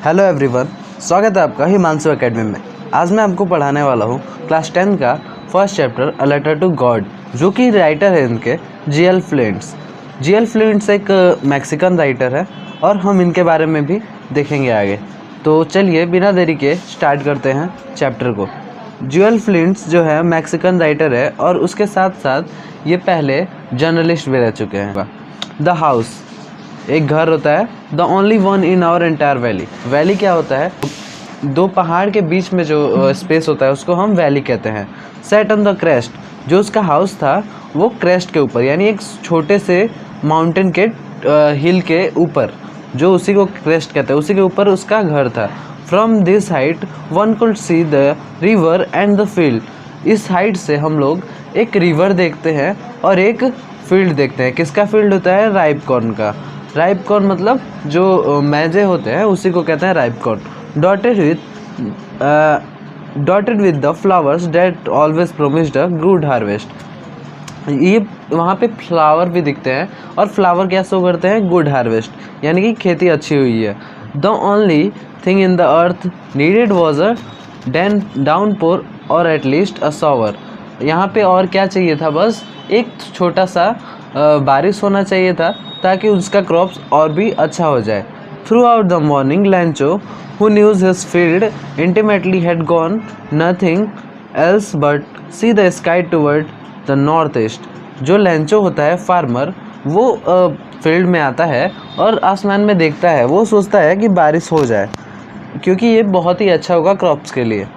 Hello everyone, स्वागत है आपका हिमांशु एकेडमी में। आज मैं आपको पढ़ाने वाला हूँ क्लास 10 का first chapter a letter to God, जो कि राइटर है इनके जी.एल. फ्लिंट्स। जी.एल. फ्लिंट्स एक मैक्सिकन राइटर है और हम इनके बारे में भी देखेंगे आगे। तो चलिए बिना देरी के स्टार्ट करते हैं चैप्टर को। जी.एल. फ्लिंट्स जो है मैक्सिकन राइटर है और उसके साथ साथ ये पहले जर्नलिस्ट भी रह चुके हैं। द हाउस एक घर होता है, the only one in our entire valley. Valley क्या होता है? दो पहाड़ के बीच में जो स्पेस होता है उसको हम वैली कहते हैं। सेट ऑन द क्रेस्ट, जो उसका हाउस था वो क्रेस्ट के ऊपर, यानी एक छोटे से माउंटेन के हिल के ऊपर, जो उसी को क्रेस्ट कहते हैं, उसी के ऊपर उसका घर था। From this height one could see the river and the field. इस हाइट से हम लोग एक रिवर देखते हैं और एक फील्ड देखते हैं। किसका फील्ड होता है? राइप कॉर्न का। राइप कॉर्न मतलब जो मैजे होते हैं उसी को कहते हैं ripe corn. Dotted with the flowers that always promised a good harvest. ये वहाँ पे फ्लावर भी दिखते हैं और फ्लावर क्या शो करते हैं? गुड हार्वेस्ट, यानी कि खेती अच्छी हुई है। The only thing in the earth needed was a downpour और एटलीस्ट अ शॉवर। यहाँ पे और क्या चाहिए था? बस एक छोटा सा बारिश होना चाहिए था ताकि उसका क्रॉप्स और भी अच्छा हो जाए। Through out the morning लैंचो, who knew his field intimately, had gone nothing else but see the sky toward the northeast। जो लैंचो होता है फार्मर, वो फील्ड में आता है और आसमान में देखता है। वो सोचता है कि बारिश हो जाए क्योंकि ये बहुत ही अच्छा होगा क्रॉप्स के लिए।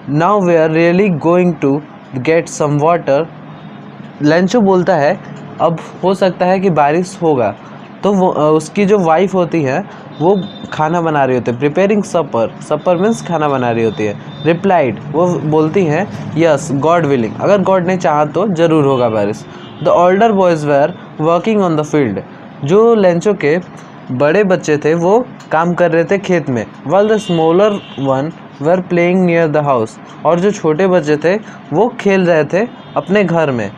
Now we are really going to get some water. Lencho बोलता है अब हो सकता है कि बारिश होगा। तो वो उसकी जो वाइफ होती है वो खाना बना रही होती है, प्रिपेयरिंग सपर। सपर मीन्स खाना बना रही होती है। रिप्लाइड, वो बोलती है यस गॉड विलिंग, अगर गॉड ने चाहा तो ज़रूर होगा बारिश। The older boys where working on the field. जो लेंचो के बड़े बच्चे थे वो काम कर रहे थे खेत में। Well the smaller one were playing near the house. और जो छोटे बच्चे थे वो खेल रहे थे अपने घर में।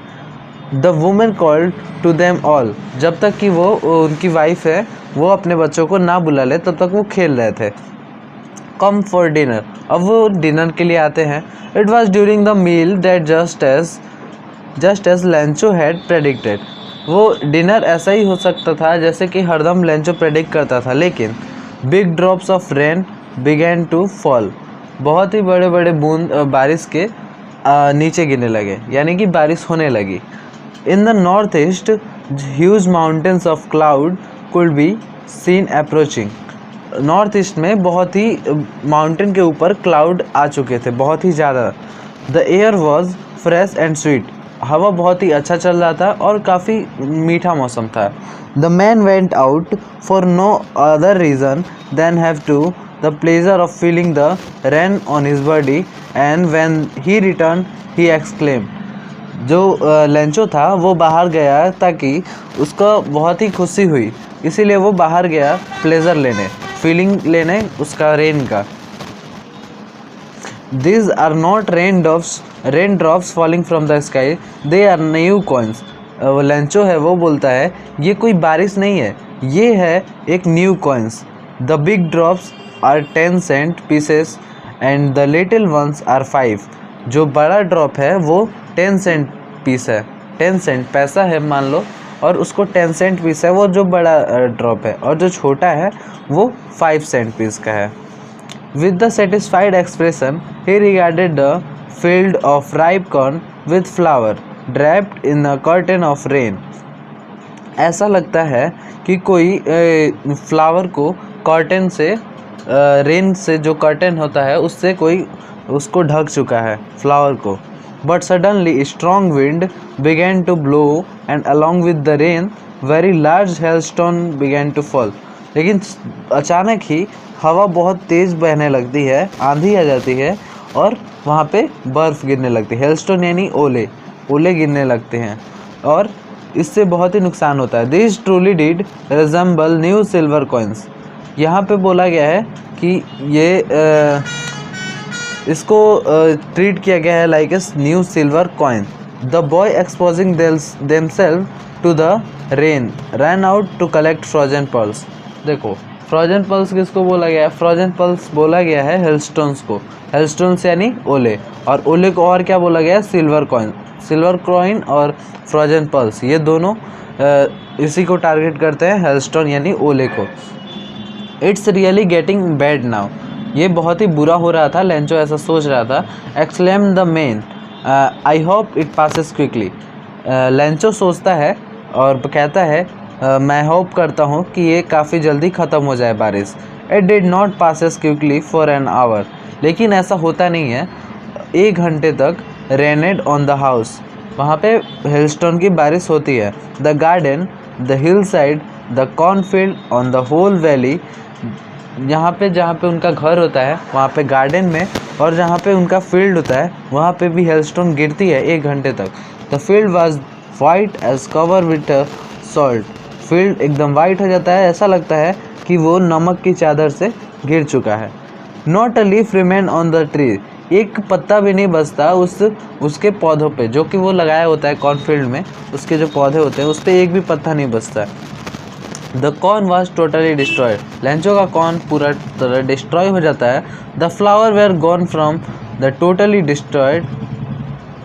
The women called to them all. जब तक कि वो उनकी वाइफ है वो अपने बच्चों को ना बुला ले तब तक वो खेल रहे थे। कम फॉर डिनर, अब वो डिनर के लिए आते हैं। It was during the meal that just as Lencho had predicted. वो डिनर ऐसा ही हो सकता था जैसे कि हरदम लैंचो प्रेडिक्ट करता था, लेकिन big drops of rain began to fall. बहुत ही बड़े बड़े बूंद बारिश के नीचे गिरने लगे, यानी कि बारिश होने लगी। In the northeast, huge mountains of cloud could be seen approaching। North east में बहुत ही माउंटेन के ऊपर क्लाउड आ चुके थे, बहुत ही ज़्यादा। The air was fresh and sweet. हवा बहुत ही अच्छा चल रहा था और काफ़ी मीठा मौसम था। The man went out for no other reason than have to the pleasure of feeling the rain on his body, and when he return he exclaim. जो लेंचो था वो बाहर गया ताकि उसको बहुत ही खुशी हुई, इसीलिए वो बाहर गया प्लेजर लेने, फीलिंग लेने उसका रेन का। These are not raindrops falling from the sky, they are new coins। Lencho है वो बोलता है ये कोई बारिश नहीं है, ये है एक new coins. The big drops are 10 cent pieces and the little ones are 5। जो बड़ा ड्रॉप है वो 10 सेंट पीस है, 10 सेंट पैसा है मान लो, और उसको 10 सेंट पीस है वो जो बड़ा ड्रॉप है, और जो छोटा है वो 5 सेंट पीस का है। With the satisfied expression he regarded the field of ripe corn with flower draped in a curtain of rain. ऐसा लगता है कि कोई फ्लावर को कर्टेन से, रेन से जो कर्टेन होता है उससे कोई उसको ढक चुका है फ्लावर को। But suddenly a strong wind began to blow and along with the rain very large hailstone began to fall। लेकिन अचानक ही हवा बहुत तेज़ बहने लगती है, आंधी आ जाती है और वहाँ पे बर्फ़ गिरने लगती है। हेलस्टोन यानी ओले गिरने लगते हैं और इससे बहुत ही नुकसान होता है। This truly did resemble new silver coins. यहाँ पे बोला गया है कि ये इसको ट्रीट किया गया है like as new silver coin. The boy exposing themselves to the rain ran out to collect frozen pearls. देखो फ्रोजन पल्स किसको बोला गया है? फ्रोजन पल्स बोला गया है हेलस्टोन्स को। हेलस्टोन्स यानी ओले, और ओले को और क्या बोला गया है? Silver coin. सिल्वर कॉइन और फ्रोजन पल्स ये दोनों इसी को टारगेट करते हैं, हेलस्टोन यानी ओले को। It's really getting bad now, ये बहुत ही बुरा हो रहा था, लेंचो ऐसा सोच रहा था। Exclaim the man, I hope it passes quickly. Lencho सोचता है और कहता है मैं होप करता हूँ कि ये काफ़ी जल्दी ख़त्म हो जाए बारिश। It did not passes quickly for an hour, लेकिन ऐसा होता नहीं है। 1 घंटे तक रेनेड ऑन द हाउस, वहाँ पे हेलस्टोन की बारिश होती है। The garden, the hillside, the cornfield, on the whole valley, जहाँ पे उनका घर होता है वहाँ पे गार्डन में, और जहाँ पे उनका फील्ड होता है वहाँ पे भी हेलस्टोन गिरती है 1 घंटे तक। The field was white as covered with salt, field एकदम वाइट हो जाता है, ऐसा लगता है कि वो नमक की चादर से घिर चुका है। Not a leaf remain on the tree, एक पत्ता भी नहीं बचता उसके पौधों पे, जो कि वो लगाया होता है कॉर्नफील्ड में, उसके जो पौधे होते हैं उस पर एक भी पत्ता नहीं बचता। The corn was totally destroyed, Lencho का कॉर्न पूरा तरह डिस्ट्रॉय हो जाता है। The flower were gone from the totally destroyed,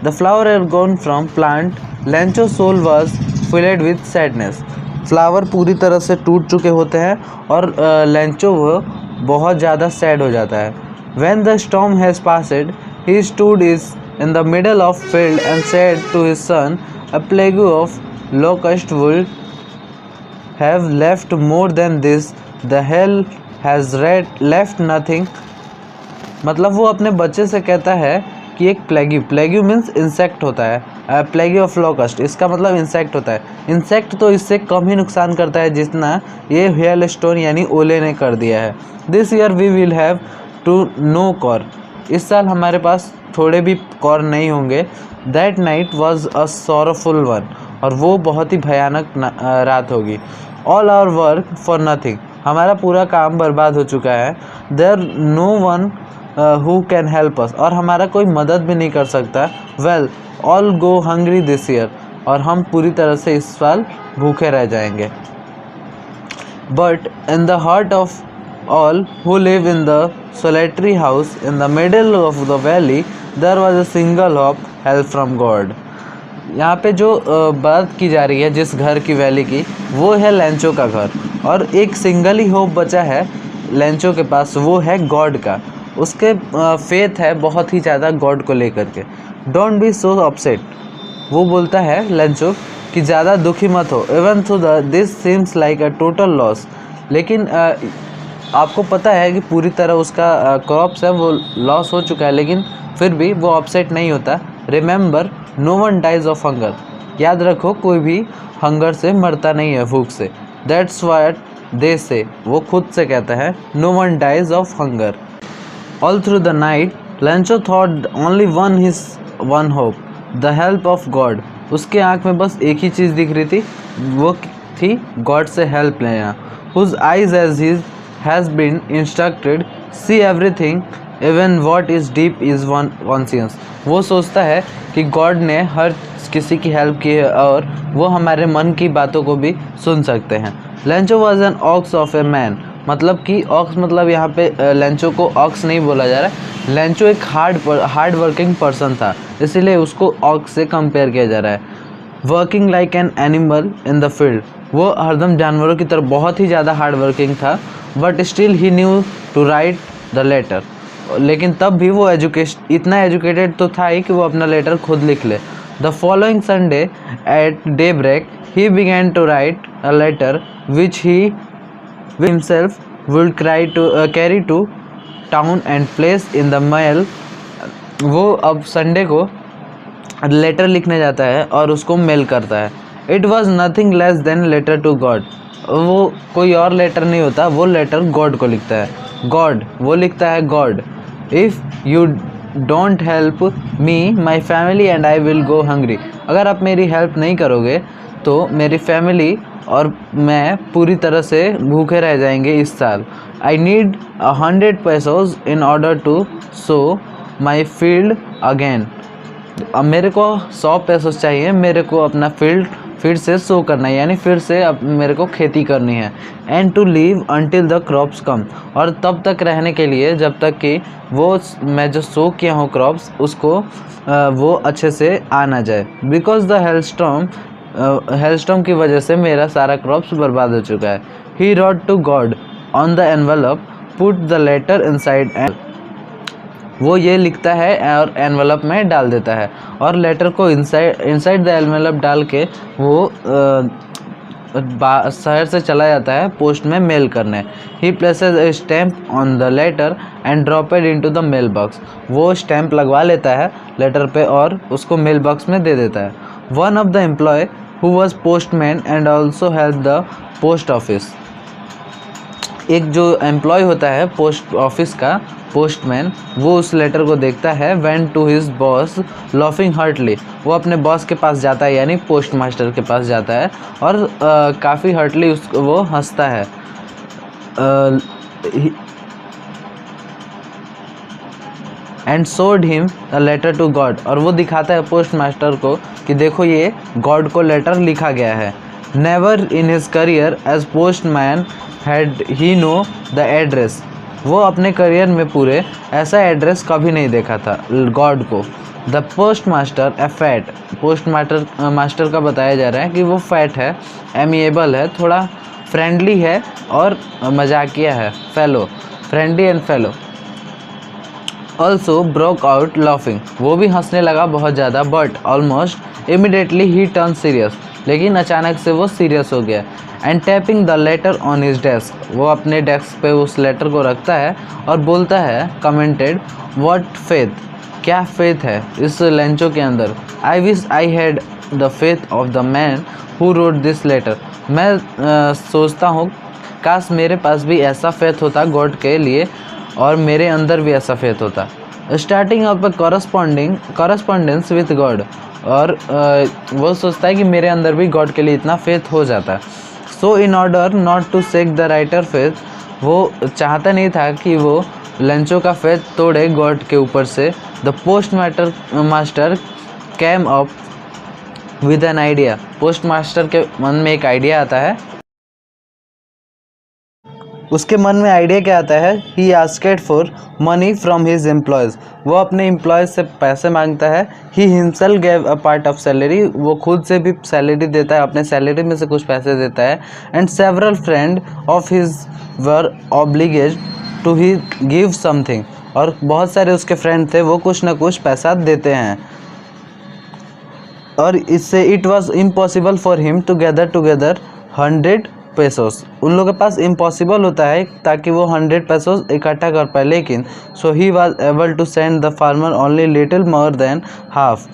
the flower were gone from plant, Lencho soul was filled with sadness, flower पूरी तरह से टूट चुके होते हैं और लेंचो वो बहुत ज़्यादा सैड हो जाता है। When the storm has passed, he stood in the middle of field and said to his son, a plague of locust would have left more than this, the hell has left nothing। मतलब वो अपने बच्चे से कहता है कि एक प्लेग्यू means insect होता है, प्लेगी ऑफ लोकस्ट इसका मतलब इंसेक्ट होता है। इंसेक्ट तो इससे कम ही नुकसान करता है जितना ये हेलस्टोन यानी ओले ने कर दिया है। This year we will have to no corn, इस साल हमारे पास थोड़े भी कॉर्न नहीं होंगे। That night was a sorrowful one, और वो बहुत ही भयानक रात होगी। All our work for nothing, हमारा पूरा काम बर्बाद हो चुका है। There no one who can help us, और हमारा कोई मदद भी नहीं कर सकता। We'll all go hungry this year, और हम पूरी तरह से इस साल भूखे रह जाएंगे। But in the heart of all who live in the solitary house in the middle of the valley there was a single hope, help from God। यहाँ पे जो बात की जा रही है जिस घर की वैली की, वो है लेंचो का घर, और एक सिंगल ही होप बचा है लेंचो के पास, वो है गॉड का। उसके फेथ है बहुत ही ज़्यादा गॉड को लेकर के। डोंट बी सो अपसेट, वो बोलता है लेंचो कि ज़्यादा दुखी मत हो। इवन थो this seems like a total loss, लेकिन आपको पता है कि पूरी तरह उसका क्रॉप्स है वो लॉस हो चुका है, लेकिन फिर भी वो अपसेट नहीं होता। Remember no one dies of hunger, याद रखो कोई भी हंगर से मरता नहीं है, भूख से। दैट्स व्हाट दे से, वो खुद से कहता है no one dies of hunger. All through the night Lencho thought only one hope, the help of God. उसके आँख में बस एक ही चीज़ दिख रही थी, वो थी गॉड से हेल्प लेना। Whose eyes as his has been instructed see everything even what is deep is one conscience। वो सोचता है कि गॉड ने हर किसी की हेल्प की है और वो हमारे मन की बातों को भी सुन सकते हैं। Lencho was an ox of a man, मतलब कि ऑक्स मतलब यहाँ पे लेंचो को ऑक्स नहीं बोला जा रहा है, लेंचो एक हार्ड वर्किंग पर्सन था, इसीलिए उसको ऑक्स से कंपेयर किया जा रहा है। Working like an animal in the field, वो हरदम जानवरों की तरह बहुत ही ज़्यादा हार्ड वर्किंग था। But still he knew to write the letter, लेकिन तब भी वो इतना एजुकेटेड तो था ही कि वो अपना लेटर खुद लिख ले। The following Sunday at daybreak he began to write a letter which he himself would carry to town and place in the mail. वो अब संडे को लेटर लिखने जाता है और उसको मेल करता है। It was nothing less than letter to God, वो कोई और लेटर नहीं होता, वो लेटर गॉड को लिखता है। गॉड, वो लिखता है God, if you don't help me my family and I will go hungry, अगर आप मेरी हेल्प नहीं करोगे तो मेरी फैमिली और मैं पूरी तरह से भूखे रह जाएंगे इस साल। I need 100 pesos in order to sow my field again, अब मेरे को 100 pesos चाहिए मेरे को अपना फील्ड फिर से सो करना है, यानी फिर से अब मेरे को खेती करनी है। And to leave until the crops come, और तब तक रहने के लिए जब तक कि वो मैं जो सो किया हूँ क्रॉप्स उसको वो अच्छे से आ ना जाए। बिकॉज द हेलस्टॉर्म की वजह से मेरा सारा क्रॉप्स बर्बाद हो चुका है। He wrote to God on the envelope, put the letter inside, and वो ये लिखता है और एनवेलप में डाल देता है, और लेटर को इनसाइड द एनवेलप डाल के वो शहर से चला जाता है पोस्ट में मेल करने। He places a stamp on the letter and drop it into the mail box, वो स्टैम्प लगवा लेता है लेटर पे और उसको मेल बॉक्स में दे देता है। One of the employ who was postman and also help the post office, एक जो एम्प्लॉय होता है पोस्ट ऑफिस का पोस्टमैन, वो उस लेटर को देखता है। Went to his boss laughing heartily, वो अपने बॉस के पास जाता है यानी पोस्ट मास्टर के पास जाता है और काफ़ी हार्टली वो हंसता है। And showed him a letter to God, और वो दिखाता है पोस्ट मास्टर को कि देखो ये गॉड को लेटर लिखा गया है। Never in his career as postman had he know the address, वो अपने करियर में पूरे ऐसा एड्रेस कभी नहीं देखा था गॉड को। The post master A fat, post master का बताया जा रहा है कि वो फैट है, एमिएबल है, थोड़ा फ्रेंडली है और मजाकिया है, fellow, friendly and fellow. Also broke out laughing, वो भी हंसने लगा बहुत ज़्यादा। But almost immediately he turn serious, लेकिन अचानक से वो सीरियस हो गया। And tapping the later on his desk, वो अपने डेस्क पे उस लेटर को रखता है और बोलता है कमेंटेड, व्हाट फेथ, क्या फेथ है इस लेंचो के अंदर। I wish I had the faith of the man who wrote this letter, मैं सोचता हूँ काश मेरे पास भी ऐसा फेथ होता गॉड के लिए और मेरे अंदर भी ऐसा फेथ होता। Starting of A correspondence with God, और वो सोचता है कि मेरे अंदर भी गॉड के लिए इतना फेथ हो जाता। So in order not to shake the writer faith, वो चाहता नहीं था कि वो लेंचो का फेथ तोड़े गॉड के ऊपर से। The post master cam up with an idea, post master के मन में एक आइडिया आता है। उसके मन में आइडिया क्या आता है, he asked for money from his employees, वो अपने एम्प्लॉयज़ से पैसे मांगता है। He himself gave a part of salary, वो खुद से भी सैलरी देता है, अपने सैलरी में से कुछ पैसे देता है। And several friend of his were obliged to he give something, और बहुत सारे उसके फ्रेंड थे वो कुछ ना कुछ पैसा देते हैं। और इससे it was impossible for him to gather together 100 pesos, उन लोगों के पास इम्पॉसिबल होता है ताकि वो 100 पेसोस इकट्ठा कर पाए, लेकिन so he was able to send the farmer only little more than half,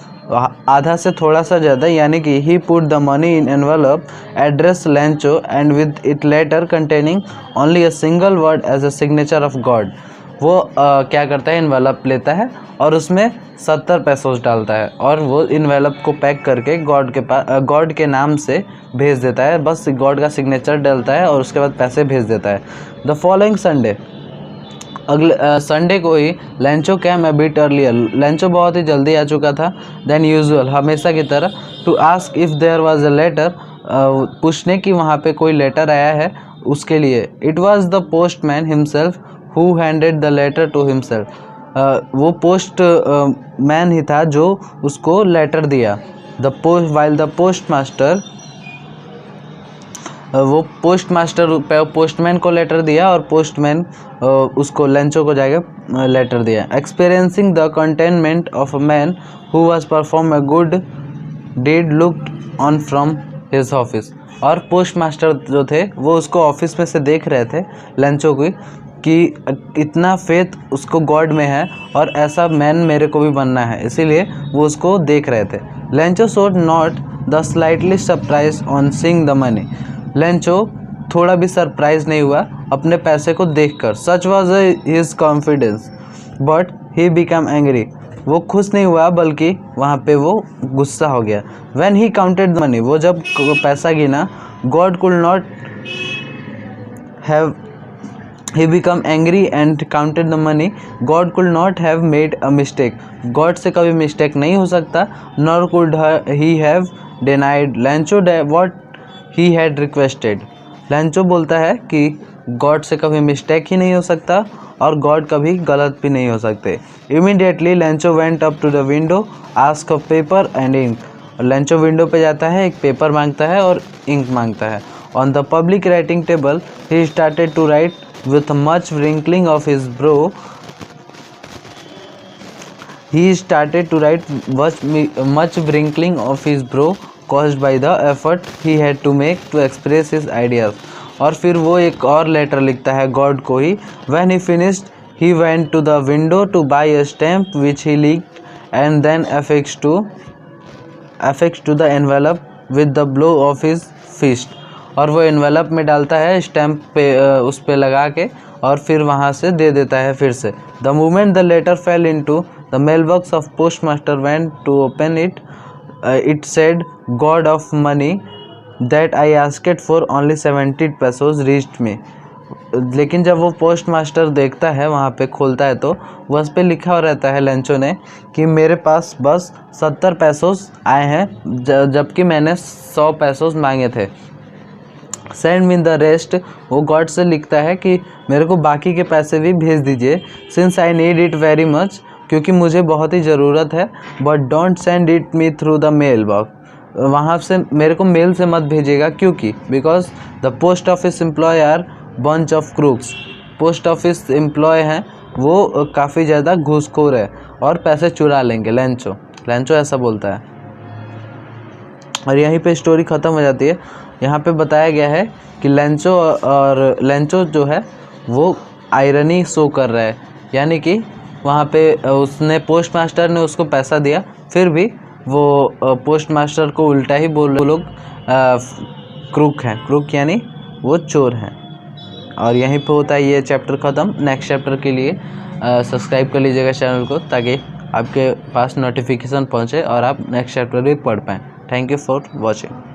आधा से थोड़ा सा ज़्यादा, यानी कि he put the money in envelope address Lencho and with it letter containing only a single word as a signature of God. वो क्या करता है, इन्वेलप लेता है और उसमें 70 पेसोस डालता है और वो इन्वेलप को पैक करके गॉड के नाम से भेज देता है, बस गॉड का सिग्नेचर डालता है और उसके बाद पैसे भेज देता है। द फॉलोइंग संडे, अगले संडे को he Lencho came a bit earlier, Lencho बहुत ही जल्दी आ चुका था देन यूजुअल, हमेशा की तरह, to ask if there was a letter, पूछने की वहाँ पे कोई लेटर आया है उसके लिए। It was the postman himself who handed the letter to himself, वो पोस्ट मैन ही था जो उसको लेटर दिया। द पोस्ट मास्टर, वो पोस्टमैन को लेटर दिया और पोस्टमैन उसको लेंचो को जाकर लेटर दिया। Experiencing the contentment of a man who was perform a good deed looked on from his office, और पोस्ट मास्टर जो थे वो उसको ऑफिस में से देख रहे थे लेंचो की कि इतना फेथ उसको गॉड में है और ऐसा मैन मेरे को भी बनना है, इसीलिए वो उसको देख रहे थे। Lencho showed not the slightly surprise on seeing the money, Lencho थोड़ा भी सरप्राइज नहीं हुआ अपने पैसे को देखकर। Such was his confidence but he become angry, वो खुश नहीं हुआ बल्कि वहाँ पे वो गुस्सा हो गया। When he counted the money, वो जब पैसा गिना, God could not have, he become angry and counted the money, God could not have made a mistake, God से कभी मिस्टेक नहीं हो सकता, nor could he have denied Lancho what he had requested. Lancho बोलता है कि God से कभी मिस्टेक ही नहीं हो सकता और गॉड कभी गलत भी नहीं हो सकते. Immediately Lancho went up to the window, asked of paper and ink. Lancho window पे जाता है, एक पेपर मांगता है और इंक मांगता है. On the public writing table, he started to write with much wrinkling of his brow. He started to write much wrinkling of his brow caused by the effort he had to make to express his ideas. और फिर वो एक और letter लिखता है God को ही. When he finished, he went to the window to buy a stamp which he licked and then affixed to the envelope with the blow of his fist. और वो एनवेलप में डालता है, स्टैम्प पे उस पे लगा के और फिर वहाँ से दे देता है फिर से. The moment the letter fell into the mail box of post master went to open it, it said God of money that I asked for only 70 pesos reached me. लेकिन जब वो पोस्ट मास्टर देखता है वहाँ पे खोलता है तो उस पे लिखा रहता है लेंचो ने कि मेरे पास बस 70 pesos आए हैं जबकि मैंने 100 pesos मांगे थे. सेंड मी द रेस्ट, वो गॉड से लिखता है कि मेरे को बाकी के पैसे भी भेज दीजिए. Since I need it very much, क्योंकि मुझे बहुत ही ज़रूरत है. But don't send it me through the mail box, वहाँ से मेरे को मेल से मत भेजिएगा क्योंकि because the post office employ are bunch of crooks. Post office employ हैं वो काफ़ी ज़्यादा घूसखोर है और पैसे चुरा लेंगे. लेंचो ऐसा बोलता है और यहीं पे स्टोरी ख़त्म हो जाती है. यहाँ पे बताया गया है कि लेंचो जो है वो आयरनी शो कर रहा है, यानी कि वहाँ पे उसने पोस्ट मास्टर ने उसको पैसा दिया फिर भी वो पोस्ट मास्टर को उल्टा ही बोल रहे लोग क्रूक हैं. क्रूक यानी वो चोर हैं. और यहीं पे होता है ये चैप्टर ख़त्म. नेक्स्ट चैप्टर के लिए सब्सक्राइब कर लीजिएगा चैनल को ताकि आपके पास नोटिफिकेशन पहुँचे और आप नेक्स्ट चैप्टर भी पढ़ पाएँ. Thank you for watching.